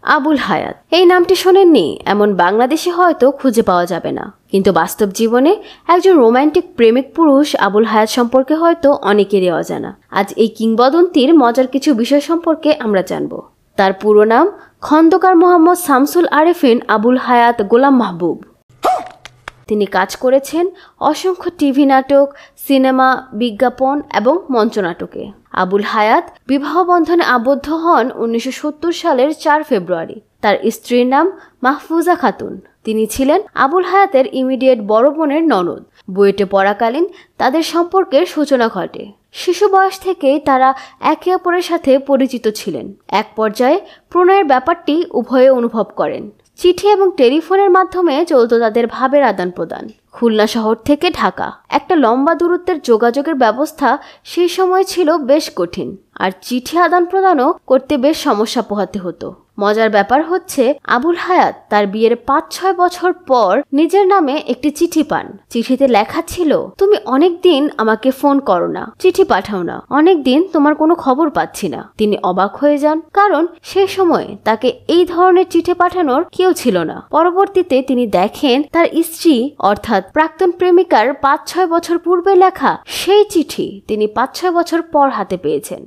আবুল হায়াত। এই নামটি শোনেননি এমন বাংলাদেশে হয়তো খুঁজে পাওয়া যাবে না, কিন্তু বাস্তব জীবনে একজন রোমান্টিক প্রেমিক পুরুষ আবুল হায়াত সম্পর্কে হয়তো অনেকেরই অজানা। আজ এই কিংবদন্তির মজার কিছু বিষয় সম্পর্কে আমরা জানব। তার পুরো নাম খন্দকার মোহাম্মদ শামসুল আরেফিন আবুল হায়াত গোলাম মাহবুব। তিনি কাজ করেছেন অসংখ্য টিভি নাটক, সিনেমা, বিজ্ঞাপন এবং মঞ্চনাটকে। আবুল হায়াত বিবাহ বন্ধনে আবদ্ধ হন 1970 সালের 4 ফেব্রুয়ারি। তার স্ত্রীর নাম মাহফুজা খাতুন। তিনি ছিলেন আবুল হায়াতের ইমিডিয়েট বড় বোনের ননদ। বুয়েটে পড়াকালীন তাদের সম্পর্কের সূচনা ঘটে। শিশু বয়স থেকেই তারা একে অপরের সাথে পরিচিত ছিলেন। এক পর্যায়ে প্রণয়ের ব্যাপারটি উভয়ে অনুভব করেন। চিঠি এবং টেলিফোনের মাধ্যমে চলত তাদের ভাবের আদান প্রদান। খুলনা শহর থেকে ঢাকা একটা লম্বা দূরত্বের যোগাযোগের ব্যবস্থা সেই সময় ছিল বেশ কঠিন, আর চিঠি আদান প্রদানও করতে বেশ সমস্যা পোহাতে হতো। মজার ব্যাপার হচ্ছে, আবুল হায়াত তার বিয়ের 5-6 বছর পর নিজের নামে একটি চিঠি পান। চিঠিতে লেখা ছিল, তুমি অনেক দিন আমাকে ফোন করো না, চিঠি পাঠাও না, অনেক দিন তোমার কোনো খবর পাচ্ছি না। তিনি অবাক হয়ে যান, কারণ সেই সময় তাকে এই ধরনের চিঠি পাঠানোর কেউ ছিল না। পরবর্তীতে তিনি দেখেন তার স্ত্রী অর্থাৎ প্রাক্তন প্রেমিকার 5-6 বছর পূর্বে লেখা সেই চিঠি তিনি 5-6 বছর পর হাতে পেয়েছেন।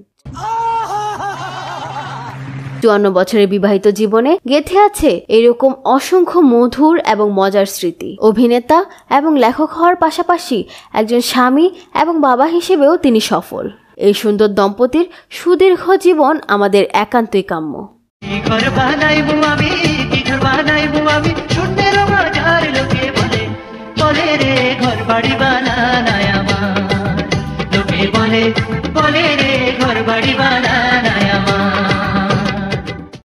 54 বছরের বিবাহিত জীবনে গেঁথে আছে এরকম অসংখ্য মধুর এবং মজার স্মৃতি। অভিনেতা এবং লেখক হওয়ার পাশাপাশি একজন স্বামী এবং বাবা হিসেবেও তিনি সফল। এই সুন্দর দম্পতির সুদীর্ঘ জীবন আমাদের একান্তই কাম্য। বলে রে ঘর বাড়ি বানানায়